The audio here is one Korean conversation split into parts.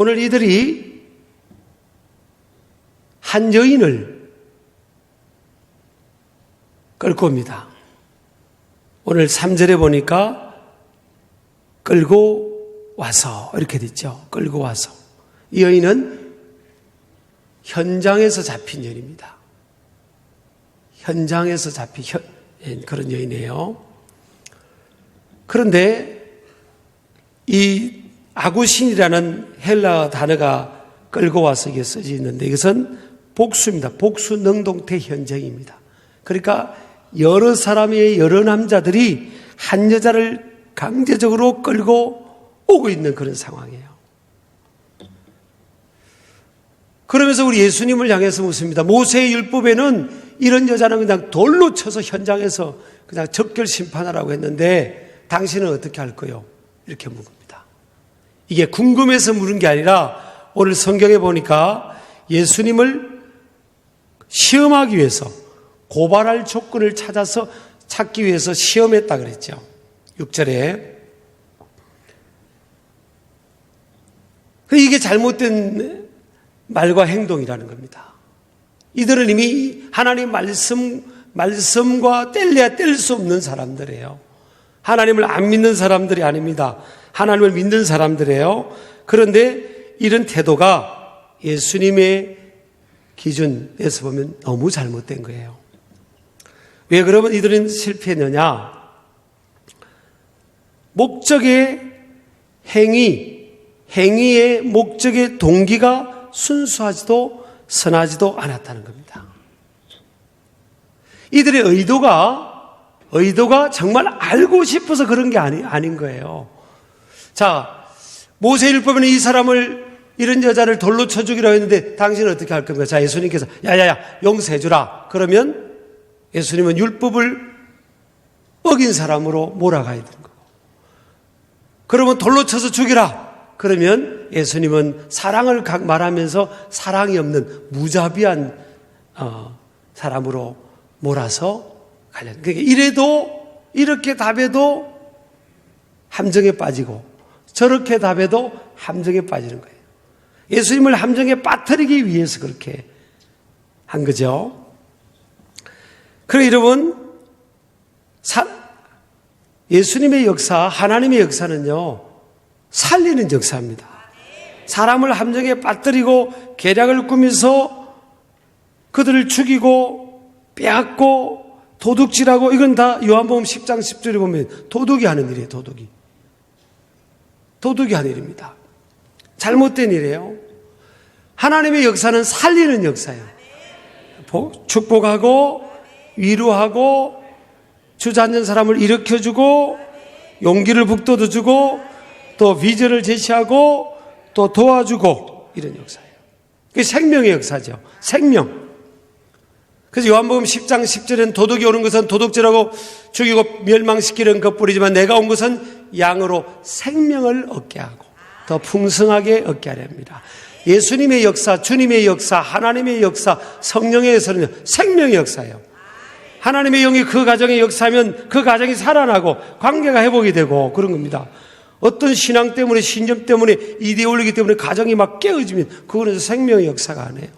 오늘 이들이 한 여인을 끌고 옵니다. 오늘 3절에 보니까 끌고 와서 이렇게 됐죠. 끌고 와서. 이 여인은 현장에서 잡힌 여인입니다. 현장에서 잡힌 그런 여인이에요. 그런데 이 아구신이라는 헬라 단어가 끌고 와서 이게 써져 있는데 이것은 복수입니다. 복수 능동태 현장입니다. 그러니까 여러 사람의 여러 남자들이 한 여자를 강제적으로 끌고 오고 있는 그런 상황이에요. 그러면서 우리 예수님을 향해서 묻습니다. 모세의 율법에는 이런 여자는 그냥 돌로 쳐서 현장에서 그냥 적결 심판하라고 했는데 당신은 어떻게 할 거요? 이렇게 묻습니다. 이게 궁금해서 물은 게 아니라 오늘 성경에 보니까 예수님을 시험하기 위해서 고발할 조건을 찾기 위해서 시험했다 그랬죠. 6절에. 이게 잘못된 말과 행동이라는 겁니다. 이들은 이미 하나님 말씀과 뗄래야 뗄 수 없는 사람들이에요. 하나님을 안 믿는 사람들이 아닙니다. 하나님을 믿는 사람들이에요. 그런데 이런 태도가 예수님의 기준에서 보면 너무 잘못된 거예요. 왜 그러면 이들은 실패했느냐? 목적의 행위의 목적의 동기가 순수하지도 선하지도 않았다는 겁니다. 이들의 의도가 정말 알고 싶어서 그런 게 아닌 거예요. 자, 모세율법에는 이 사람을 이런 여자를 돌로 쳐 죽이라고 했는데 당신은 어떻게 할 겁니까? 자, 예수님께서 야야야 용서해 주라. 그러면 예수님은 율법을 어긴 사람으로 몰아가야 되는 거고. 그러면 돌로 쳐서 죽이라. 그러면 예수님은 사랑을 말하면서 사랑이 없는 무자비한 사람으로 몰아서 가려는. 그러니까 이렇게 답해도 함정에 빠지고 저렇게 답해도 함정에 빠지는 거예요. 예수님을 함정에 빠뜨리기 위해서 그렇게 한 거죠. 그러나 여러분, 예수님의 역사, 하나님의 역사는요, 살리는 역사입니다. 사람을 함정에 빠뜨리고 계략을 꾸며서 그들을 죽이고 빼앗고 도둑질하고 이건 다 요한복음 10장 10절에 보면 도둑이 하는 일이에요. 도둑이 하는 일입니다. 잘못된 일이에요. 하나님의 역사는 살리는 역사예요. 축복하고 위로하고 주저앉은 사람을 일으켜주고 용기를 북돋워주고 또 비전을 제시하고 또 도와주고 이런 역사예요. 그게 생명의 역사죠. 생명. 그래서 요한복음 10장 10절에는 도둑이 오는 것은 도둑질하고 죽이고 멸망시키는 것뿐이지만 내가 온 것은 양으로 생명을 얻게 하고 더 풍성하게 얻게 하려 합니다. 예수님의 역사, 주님의 역사, 하나님의 역사, 성령의 역사는 생명의 역사예요. 하나님의 영이 그 가정에 역사하면 그 가정이 살아나고 관계가 회복이 되고 그런 겁니다. 어떤 신앙 때문에 신념 때문에 이데올로기 때문에 가정이 막 깨어지면 그거는 생명의 역사가 아니에요.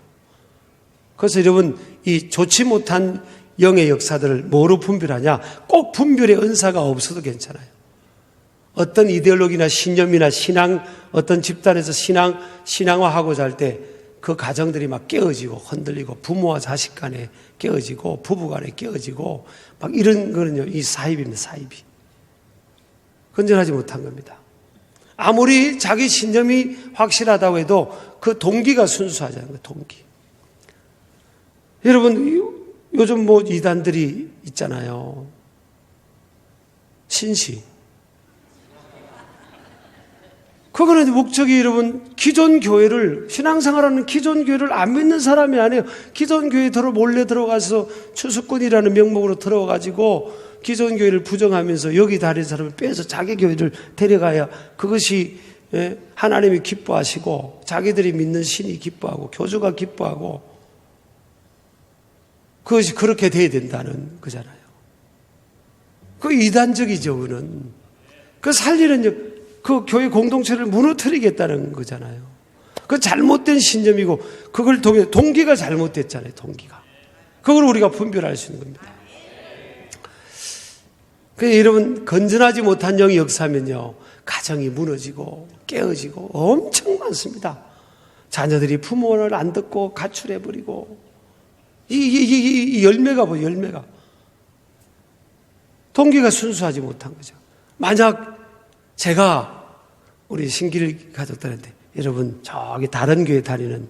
그래서 여러분 이 좋지 못한 영의 역사들을 뭐로 분별하냐? 꼭 분별의 은사가 없어도 괜찮아요. 어떤 이데올로기나 신념이나 신앙 어떤 집단에서 신앙화하고자 할 때 그 가정들이 막 깨어지고 흔들리고 부모와 자식 간에 깨어지고 부부 간에 깨어지고 막 이런 거는요 이 사입입니다. 사입이 건전하지 못한 겁니다. 아무리 자기 신념이 확실하다고 해도 그 동기가 순수하지 않은 거예요. 동기. 여러분 요즘 뭐 이단들이 있잖아요. 신시. 그거는 목적이 여러분 기존 교회를 신앙생활하는 기존 교회를 안 믿는 사람이 아니에요. 기존 교회 몰래 들어가서 추수꾼이라는 명목으로 들어가지고 기존 교회를 부정하면서 여기 다니는 사람을 빼서 자기 교회를 데려가야 그것이 하나님이 기뻐하시고 자기들이 믿는 신이 기뻐하고 교주가 기뻐하고 그것이 그렇게 돼야 된다는 거잖아요. 그 이단적이죠. 그는 그 살리는 그 교회 공동체를 무너뜨리겠다는 거잖아요. 그 잘못된 신념이고 그걸 통해 동기가 잘못됐잖아요. 동기가. 그걸 우리가 분별할 수 있는 겁니다. 그래서 여러분 건전하지 못한 영이 역사하면요. 가정이 무너지고 깨어지고 엄청 많습니다. 자녀들이 부모를 안 듣고 가출해버리고 이 열매가 뭐예요? 열매가. 동기가 순수하지 못한 거죠. 만약 제가 우리 신길 가족들한테 여러분 저기 다른 교회 다니는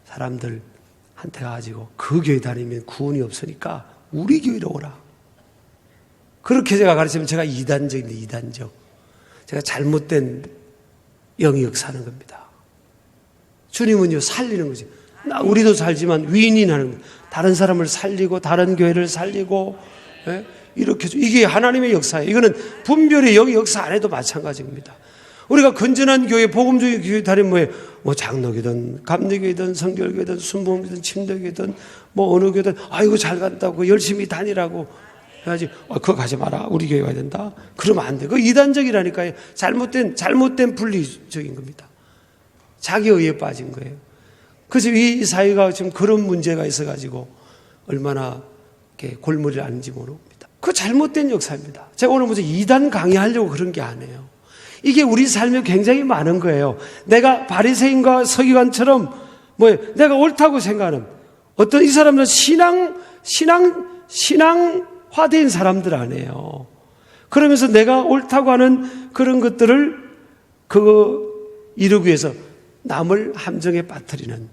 사람들한테 가지고 그 교회 다니면 구원이 없으니까 우리 교회로 오라. 그렇게 제가 가르치면 제가 이단적인데 이단적. 제가 잘못된 영이 역사하는 겁니다. 주님은요 살리는 거죠. 우리도 살지만 위인하는 거예요. 다른 사람을 살리고 다른 교회를 살리고 이렇게 이게 하나님의 역사예요. 이거는 분별의 영이 역사 안 해도 마찬가지입니다. 우리가 건전한 교회, 복음적인 교회 다니면 뭐예요? 뭐 장로교든 감리교회든 성결교회든 순복음교회든 침례교회든 뭐 어느 교회든 아이고 잘 간다고 열심히 다니라고 해야지. 그거 가지 마라. 우리 교회 가야 된다. 그러면 안 돼. 그거 이단적이라니까요. 잘못된 분리적인 겁니다. 자기 의에 빠진 거예요. 그래서 이 사회가 지금 그런 문제가 있어가지고 얼마나 이렇게 골머리를 앓는지 모릅니다. 그거 잘못된 역사입니다. 제가 오늘 무슨 이단 강의하려고 그런 게 아니에요. 이게 우리 삶에 굉장히 많은 거예요. 내가 바리새인과 서기관처럼 내가 옳다고 생각하는 어떤 이 사람들은 신앙화된 사람들 아니에요. 그러면서 내가 옳다고 하는 그런 것들을 이루기 위해서 남을 함정에 빠뜨리는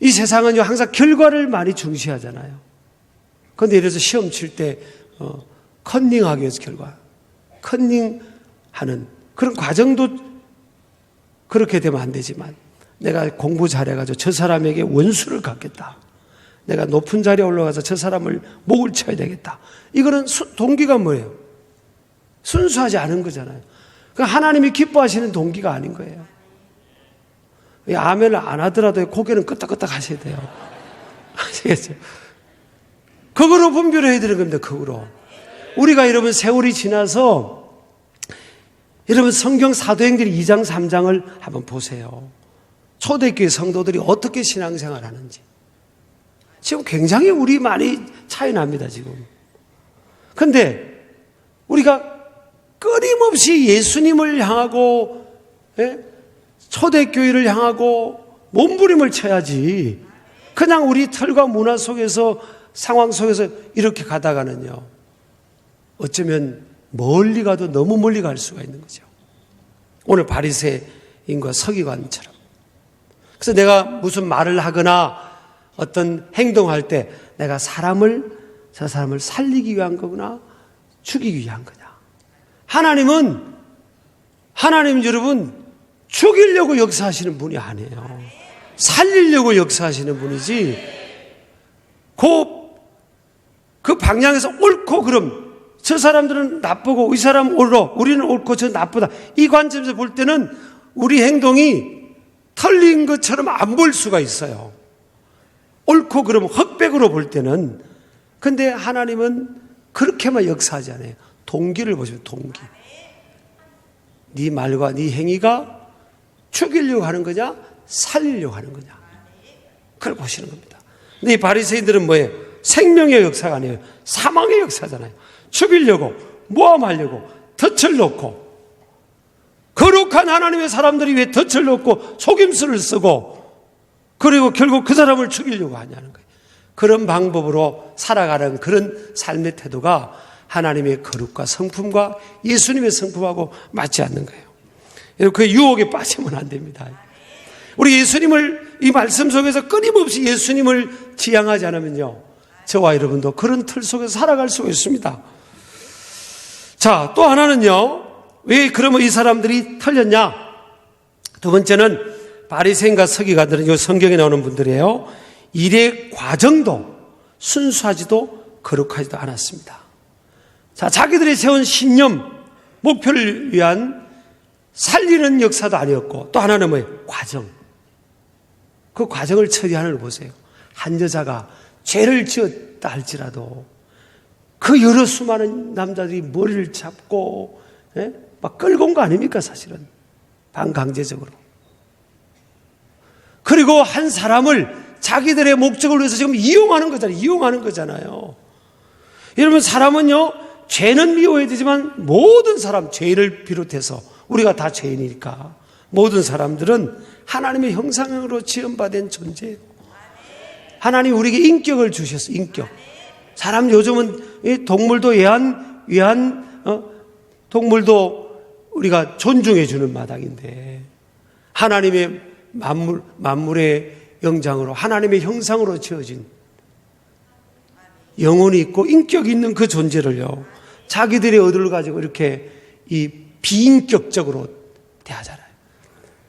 이 세상은요 항상 결과를 많이 중시하잖아요. 그런데 예를 들어서 시험 칠 때 컨닝하기 위해서 컨닝하는 그런 과정도 그렇게 되면 안 되지만 내가 공부 잘해가지고 저 사람에게 원수를 갚겠다. 내가 높은 자리에 올라가서 저 사람을 목을 쳐야 되겠다. 이거는 동기가 뭐예요? 순수하지 않은 거잖아요. 하나님이 기뻐하시는 동기가 아닌 거예요. 아멘을 안 하더라도 고개는 끄덕끄덕 하셔야 돼요. 아시겠죠? 그거로 분별해야 되는 겁니다. 그거로. 우리가 여러분 세월이 지나서 여러분 성경 사도행전 2장 3장을 한번 보세요. 초대교회 성도들이 어떻게 신앙생활 하는지. 지금 굉장히 우리 많이 차이 납니다. 지금. 그런데 우리가 끊임없이 예수님을 향하고 초대교회를 향하고 몸부림을 쳐야지 그냥 우리 틀과 문화 속에서 상황 속에서 이렇게 가다가는요 어쩌면 멀리 가도 너무 멀리 갈 수가 있는 거죠. 오늘 바리새인과 서기관처럼. 그래서 내가 무슨 말을 하거나 어떤 행동할 때 내가 저 사람을 살리기 위한 거구나 죽이기 위한 거냐. 하나님은 여러분 죽이려고 역사하시는 분이 아니에요. 살리려고 역사하시는 분이지 그 방향에서 옳고 그럼 저 사람들은 나쁘고 이 사람은 옳고 우리는 옳고 저 나쁘다. 이 관점에서 볼 때는 우리 행동이 틀린 것처럼 안 볼 수가 있어요. 옳고 그러면 흑백으로 볼 때는. 근데 하나님은 그렇게만 역사하지 않아요. 동기를 보시면 동기. 네 말과 네 행위가 죽이려고 하는 거냐 살리려고 하는 거냐 그걸 보시는 겁니다. 근데 이 바리새인들은 뭐예요? 생명의 역사가 아니에요. 사망의 역사잖아요. 죽이려고 모함하려고 덫을 놓고 거룩한 하나님의 사람들이 왜 덫을 놓고 속임수를 쓰고 그리고 결국 그 사람을 죽이려고 하냐는 거예요. 그런 방법으로 살아가는 그런 삶의 태도가 하나님의 거룩과 성품과 예수님의 성품하고 맞지 않는 거예요. 그 유혹에 빠지면 안 됩니다. 우리 예수님을 이 말씀 속에서 끊임없이 예수님을 지향하지 않으면요 저와 여러분도 그런 틀 속에서 살아갈 수가 있습니다. 자, 또 하나는요 왜 그러면 이 사람들이 틀렸냐? 두 번째는 바리새인과 서기관들은 이 성경에 나오는 분들이에요. 일의 과정도 순수하지도 거룩하지도 않았습니다. 자, 자기들이 세운 신념, 목표를 위한 살리는 역사도 아니었고 또 하나는 뭐예요? 과정. 그 과정을 처리하는 걸 보세요. 한 여자가 죄를 지었다 할지라도 그 여러 수많은 남자들이 머리를 잡고 막 끌고 온 거 아닙니까 사실은. 반강제적으로. 그리고 한 사람을 자기들의 목적을 위해서 지금 이용하는 거잖아요. 여러분, 사람은요, 죄는 미워야 되지만 모든 사람, 죄를 비롯해서 우리가 다 죄인이니까 모든 사람들은 하나님의 형상으로 지음받은 존재예요. 하나님이 우리에게 인격을 주셨어요. 인격. 사람 요즘은 동물도 동물도 우리가 존중해 주는 마당인데, 하나님의 만물의 영장으로, 하나님의 형상으로 지어진 영혼이 있고 인격이 있는 그 존재를요, 자기들의 의도를 가지고 이렇게 이 비인격적으로 대하잖아요.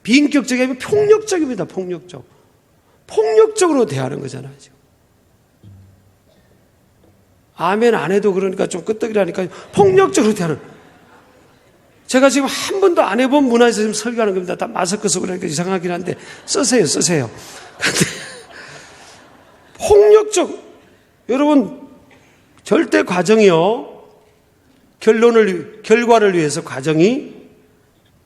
비인격적이 아니면 폭력적입니다. 폭력적으로 대하는 거잖아요. 지금. 아멘 안 해도 그러니까 좀 끄떡이라니까 폭력적으로 대하는. 제가 지금 한 번도 안 해본 문화에서 지금 설교하는 겁니다. 다 마스크 쓰고 그러니까 이상하긴 한데 쓰세요. 근데 폭력적, 여러분, 절대 과정이요, 결과를 위해서 과정이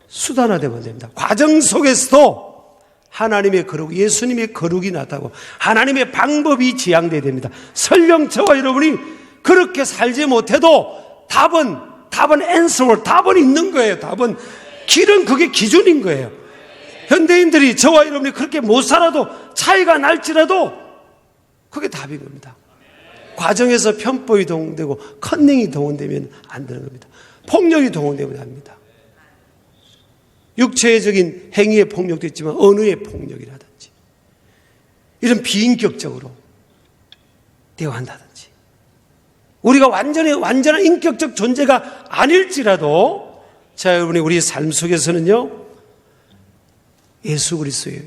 수단화되면 됩니다. 과정 속에서도 하나님의 거룩, 예수님의 거룩이 나타나고 하나님의 방법이 지향되어야 됩니다. 설령 저와 여러분이 그렇게 살지 못해도 답은 answer, 답은 있는 거예요. 길은 그게 기준인 거예요. 현대인들이 저와 여러분이 그렇게 못 살아도, 차이가 날지라도 그게 답인 겁니다. 과정에서 편법이 동원되고 컨닝이 동원되면 안 되는 겁니다. 폭력이 동원되면 안 됩니다. 육체적인 행위의 폭력도 있지만 언어의 폭력이라든지 이런 비인격적으로 대화한다든지, 우리가 완전한 인격적 존재가 아닐지라도 자, 여러분이 우리 삶 속에서는요, 예수 그리스도의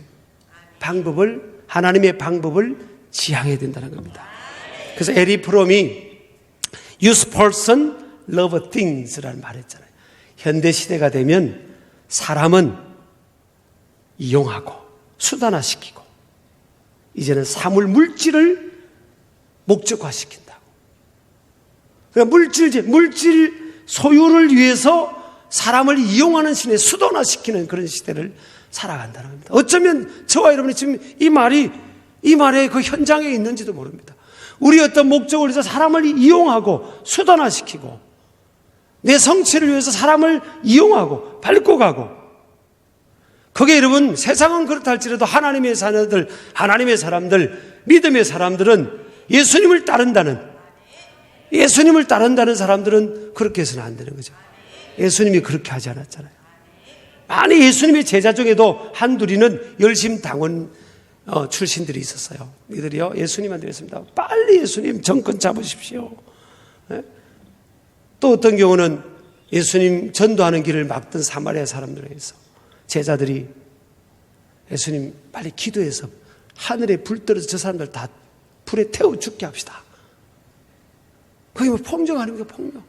방법을, 하나님의 방법을 지향해야 된다는 겁니다. 그래서 에리 프롬이 use person, love things라는 말을 했잖아요. 현대 시대가 되면 사람은 이용하고 수단화시키고 이제는 사물, 물질을 목적화시킨다고. 그러니까 물질 소유를 위해서 사람을 이용하는 시대, 수단화시키는 그런 시대를 살아간다는 겁니다. 어쩌면 저와 여러분이 지금 이 말에 그 현장에 있는지도 모릅니다. 우리 어떤 목적을 위해서 사람을 이용하고 수단화시키고, 내 성취를 위해서 사람을 이용하고 밟고 가고, 그게 여러분, 세상은 그렇다 할지라도 하나님의 자녀들, 하나님의 사람들, 믿음의 사람들은 예수님을 따른다는 사람들은 그렇게 해서는 안 되는 거죠. 예수님이 그렇게 하지 않았잖아요. 많이 예수님의 제자 중에도 한둘이는 열심 당원 출신들이 있었어요. 이들이요, 예수님한테 그랬습니다. 빨리 예수님 정권 잡으십시오. 또 어떤 경우는 예수님 전도하는 길을 막던 사마리아 사람들에서 제자들이 예수님 빨리 기도해서 하늘에 불 떨어져 저 사람들 다 불에 태워 죽게 합시다. 그게 뭐 폭력 아닙니까? 폭력.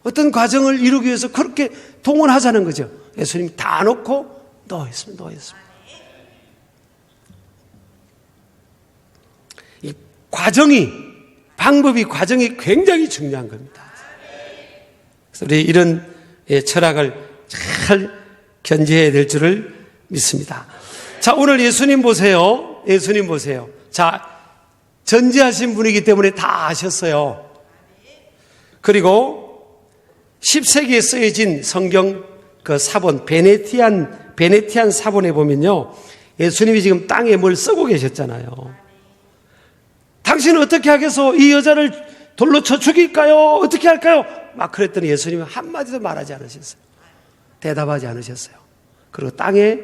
어떤 과정을 이루기 위해서 그렇게 동원하자는 거죠. 예수님 다 놓고 넣었습니다. 이 과정이 굉장히 중요한 겁니다. 그래서 우리 이런 철학을 잘 견지해야 될 줄을 믿습니다. 자, 오늘 예수님 보세요. 자, 전지하신 분이기 때문에 다 아셨어요. 그리고 10세기에 쓰여진 성경 그 사본, 베네티안 사본에 보면요, 예수님이 지금 땅에 뭘 쓰고 계셨잖아요. 당신은 어떻게 하겠소? 이 여자를 돌로 쳐 죽일까요? 어떻게 할까요? 막 그랬더니 예수님은 한마디도 말하지 않으셨어요. 대답하지 않으셨어요. 그리고 땅에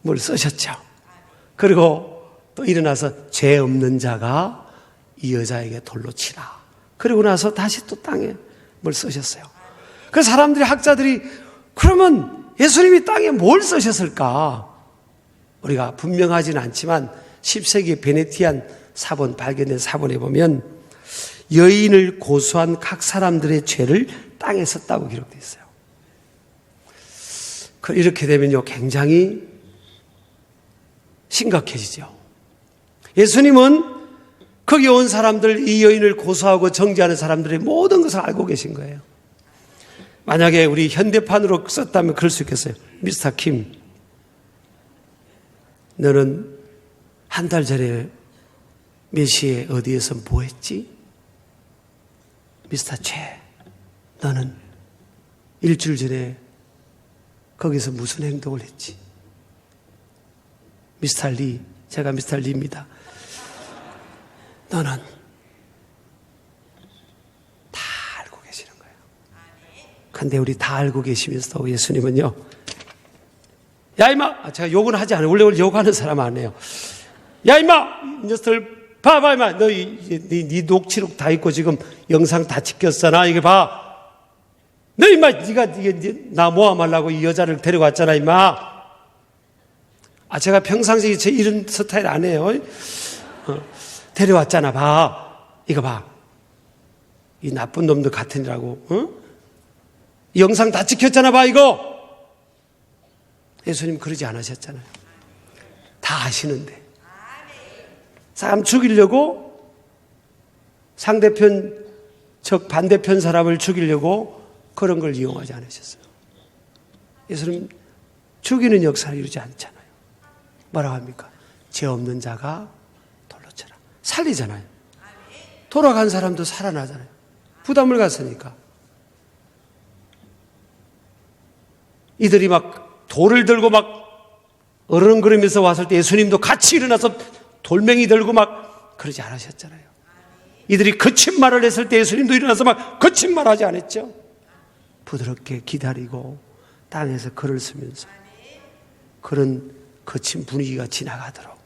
뭘 쓰셨죠. 그리고 또 일어나서 죄 없는 자가 이 여자에게 돌로 치라. 그리고 나서 다시 또 땅에 뭘 쓰셨어요. 그 사람들이, 학자들이, 그러면 예수님이 땅에 뭘 쓰셨을까? 우리가 분명하지는 않지만 10세기 베네티안 사본, 발견된 사본에 보면 여인을 고소한 각 사람들의 죄를 땅에 썼다고 기록되어 있어요. 이렇게 되면요, 굉장히 심각해지죠. 예수님은 거기 온 사람들, 이 여인을 고소하고 정죄하는 사람들의 모든 것을 알고 계신 거예요. 만약에 우리 현대판으로 썼다면 그럴 수 있겠어요. 미스터 킴, 너는 한 달 전에 몇 시에 어디에서 뭐 했지? 미스터 최, 너는 일주일 전에 거기서 무슨 행동을 했지? 미스터 리, 제가 미스터 리입니다. 너는 다 알고 계시는 거예요. 근데 우리 다 알고 계시면서도 예수님은요, 야 임마, 제가 욕은 하지 않아요. 원래 욕하는 사람 아니에요. 야 임마, 이 녀석들 봐봐 임마, 너 네 녹취록 다 있고 지금 영상 다 찍혔잖아. 이게 봐. 너 임마, 네가 나 모함하려고 이 여자를 데려왔잖아 임마. 제가 평상시에 제 이런 스타일 안 해요. 데려왔잖아. 봐. 이거 봐. 이 나쁜 놈들 같으니라고. 이 영상 다 찍혔잖아. 봐 이거. 예수님 그러지 않으셨잖아요. 다 아시는데. 사람 죽이려고 상대편, 즉 반대편 사람을 죽이려고 그런 걸 이용하지 않으셨어요. 예수님 죽이는 역사를 이루지 않잖아요. 뭐라고 합니까? 죄 없는 자가 돌로 쳐라. 살리잖아요. 돌아간 사람도 살아나잖아요. 부담을 갔으니까. 이들이 막 돌을 들고 막 어른거리면서 왔을 때 예수님도 같이 일어나서 돌멩이 들고 막 그러지 않으셨잖아요. 이들이 거친 말을 했을 때 예수님도 일어나서 막 거친 말 하지 않았죠. 부드럽게 기다리고 땅에서 글을 쓰면서 그런 거친 분위기가 지나가도록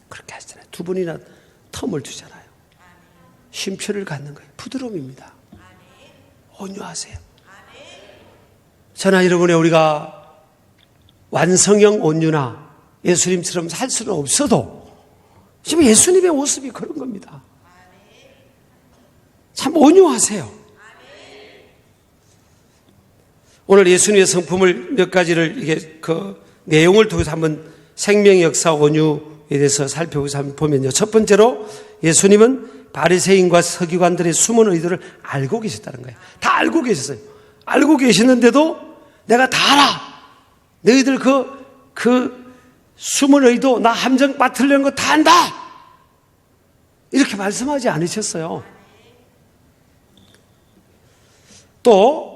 그렇게 하시잖아요. 두 분이나 텀을 주잖아요. 쉼표를 갖는 거예요. 부드러움입니다. 온유하세요. 저나 여러분의 우리가 완성형 온유나 예수님처럼 살 수는 없어도 지금 예수님의 모습이 그런 겁니다. 참 온유하세요. 오늘 예수님의 성품을 몇 가지를 이게 그 내용을 통해서 한번 생명의 역사 온유에 대해서 살펴보면서 한번 보면요. 첫 번째로 예수님은 바리새인과 서기관들의 숨은 의도를 알고 계셨다는 거예요. 다 알고 계셨어요. 알고 계시는데도 내가 다 알아. 너희들 그 숨은 의도, 나 함정 빠뜨리려는 거 다 안다. 이렇게 말씀하지 않으셨어요. 또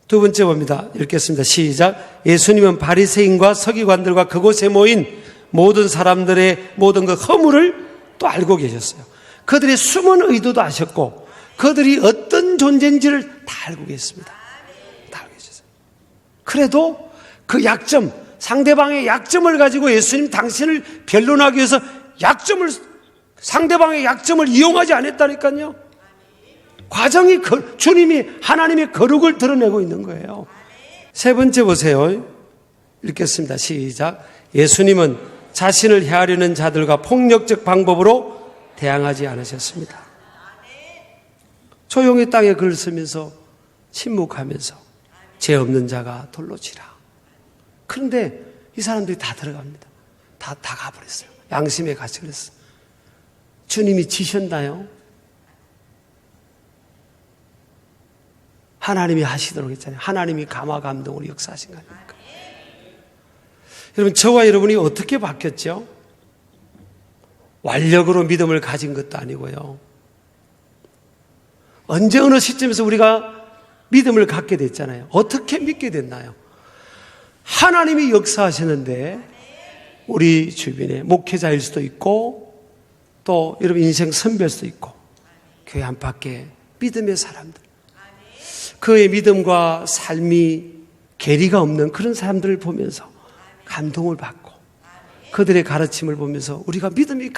두 번째 봅니다. 읽겠습니다. 시작. 예수님은 바리새인과 서기관들과 그곳에 모인 모든 사람들의 모든 그 허물을 또 알고 계셨어요. 그들의 숨은 의도도 아셨고 그들이 어떤 존재인지를 다 알고 계셨습니다. 다 알고 계셨어요. 그래도 그 약점, 상대방의 약점을 가지고 예수님 당신을 변론하기 위해서 상대방의 약점을 이용하지 않았다니까요. 과정이 주님이 하나님의 거룩을 드러내고 있는 거예요. 세 번째 보세요. 읽겠습니다. 시작. 예수님은 자신을 해하려는 자들과 폭력적 방법으로 대항하지 않으셨습니다. 조용히 땅에 글을 쓰면서 침묵하면서 죄 없는 자가 돌로 치라. 그런데 이 사람들이 다 들어갑니다. 다 가버렸어요. 양심에 같이 그랬어요. 주님이 지셨나요? 하나님이 하시도록 했잖아요. 하나님이 감화 감동으로 역사하신 거 아닙니까? 여러분, 저와 여러분이 어떻게 바뀌었죠? 완력으로 믿음을 가진 것도 아니고요. 언제 어느 시점에서 우리가 믿음을 갖게 됐잖아요. 어떻게 믿게 됐나요? 하나님이 역사하시는데 우리 주변에 목회자일 수도 있고 또 여러분 인생 선배일 수도 있고 교회 안팎에 믿음의 사람들, 그의 믿음과 삶이 괴리가 없는 그런 사람들을 보면서 감동을 받고 그들의 가르침을 보면서 우리가 믿음이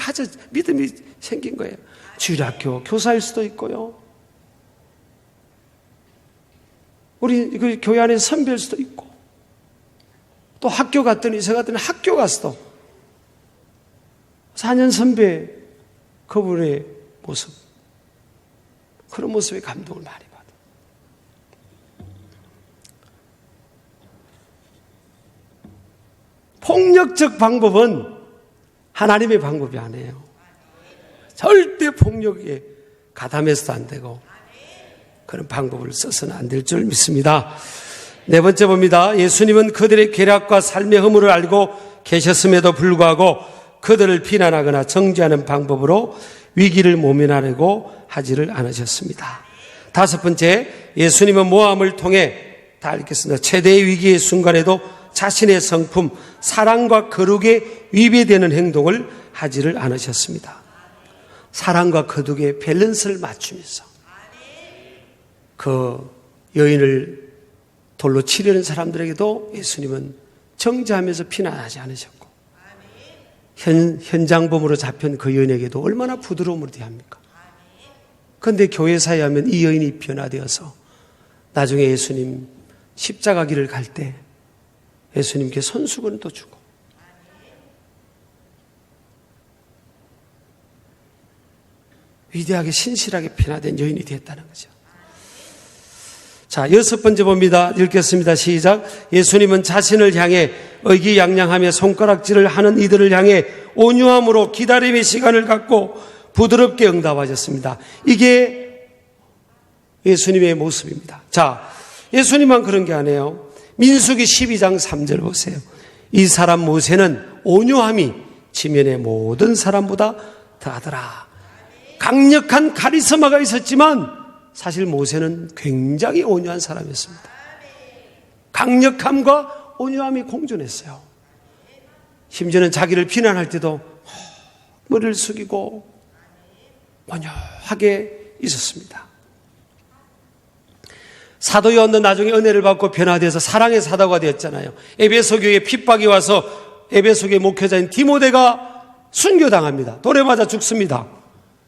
생긴 거예요. 주일학교 교사일 수도 있고요. 우리 그 교회 안에 선배일 수도 있고 또 학교 갔더니 제가 갔더니 학교 갔어. 4년 선배 그분의 모습, 그런 모습에 감동을 많이 받아. 폭력적 방법은 하나님의 방법이 아니에요. 절대 폭력에 가담해서도 안 되고 그런 방법을 써서는 안 될 줄 믿습니다. 네 번째 봅니다. 예수님은 그들의 괴락과 삶의 허물을 알고 계셨음에도 불구하고 그들을 비난하거나 정죄하는 방법으로 위기를 모면하려고 하지를 않으셨습니다. 다섯 번째, 예수님은 모함을 통해 다 읽겠습니다. 최대의 위기의 순간에도 자신의 성품, 사랑과 거룩에 위배되는 행동을 하지를 않으셨습니다. 사랑과 거룩의 밸런스를 맞추면서 그 여인을 돌로 치려는 사람들에게도 예수님은 정죄하면서 비난하지 않으셨고, 현장범으로 잡힌 그 여인에게도 얼마나 부드러움으로 대합니까? 그런데 교회사에 하면 이 여인이 변화되어서 나중에 예수님 십자가 길을 갈 때 예수님께 손수건도 주고, 위대하게 신실하게 변화된 여인이 되었다는 거죠. 자, 여섯 번째 봅니다. 읽겠습니다. 시작. 예수님은 자신을 향해 의기양양하며 손가락질을 하는 이들을 향해 온유함으로 기다림의 시간을 갖고 부드럽게 응답하셨습니다. 이게 예수님의 모습입니다. 자, 예수님만 그런 게 아니에요. 민수기 12장 3절 보세요. 이 사람 모세는 온유함이 지면의 모든 사람보다 더하더라. 강력한 카리스마가 있었지만 사실 모세는 굉장히 온유한 사람이었습니다. 강력함과 온유함이 공존했어요. 심지어는 자기를 비난할 때도 머리를 숙이고 온유하게 있었습니다. 사도 요한도 나중에 은혜를 받고 변화되어서 사랑의 사도가 되었잖아요. 에베소 교회에 핍박이 와서 에베소 교회 목회자인 디모데가 순교당합니다. 돌에 맞아 죽습니다.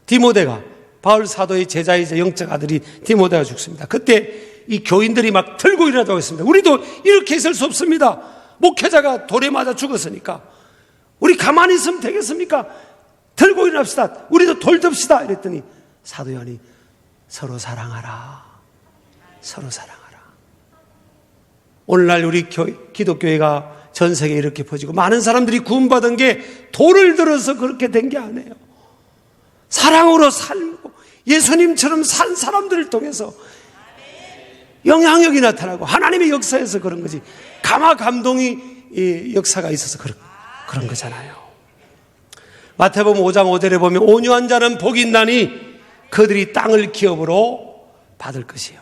디모데가, 바울 사도의 제자이자 영적 아들이 디모데가 죽습니다. 그때 이 교인들이 막 들고 일어나자고 했습니다. 우리도 이렇게 있을 수 없습니다. 목회자가 돌에 맞아 죽었으니까 우리 가만히 있으면 되겠습니까? 들고 일어납시다. 우리도 돌 듭시다. 이랬더니 사도 요한이 서로 사랑하라. 서로 사랑하라. 오늘날 우리 기독교회가 전 세계에 이렇게 퍼지고 많은 사람들이 구원받은 게 돌을 들어서 그렇게 된 게 아니에요. 사랑으로 살고 예수님처럼 산 사람들을 통해서 영향력이 나타나고 하나님의 역사에서 그런 거지. 감화 감동이 역사가 있어서 그런 거잖아요. 마태복음 5장 5절에 보면 온유한 자는 복이 있나니 그들이 땅을 기업으로 받을 것이에요.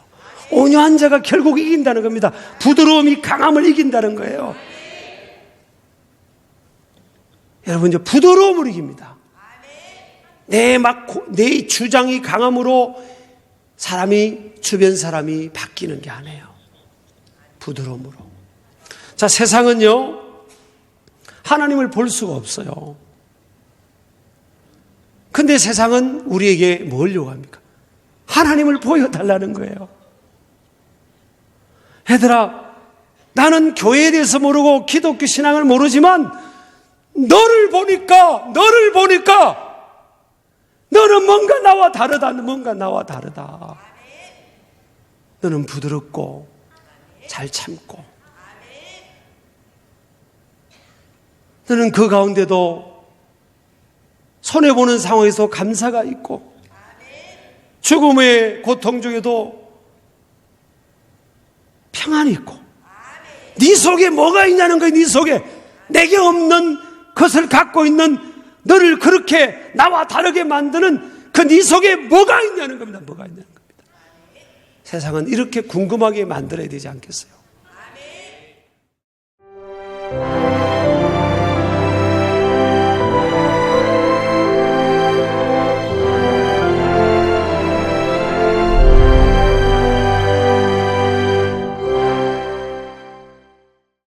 온유한 자가 결국 이긴다는 겁니다. 부드러움이 강함을 이긴다는 거예요. 여러분, 이제 부드러움을 이깁니다. 내 주장이 강함으로 주변 사람이 바뀌는 게 아니에요. 부드러움으로. 자, 세상은요, 하나님을 볼 수가 없어요. 근데 세상은 우리에게 뭘 요구합니까? 하나님을 보여달라는 거예요. 얘들아, 나는 교회에 대해서 모르고 기독교 신앙을 모르지만 너를 보니까 너는 뭔가 나와 다르다. 너는 부드럽고 잘 참고 너는 그 가운데도 손해보는 상황에서 감사가 있고 죽음의 고통 중에도 평안이 있고 네 속에 뭐가 있냐는 거예요. 네 속에 내게 없는 것을 갖고 있는 너를 그렇게 나와 다르게 만드는 그 네 속에 뭐가 있냐는 겁니다. 뭐가 있냐는 겁니다. 세상은 이렇게 궁금하게 만들어야 되지 않겠어요?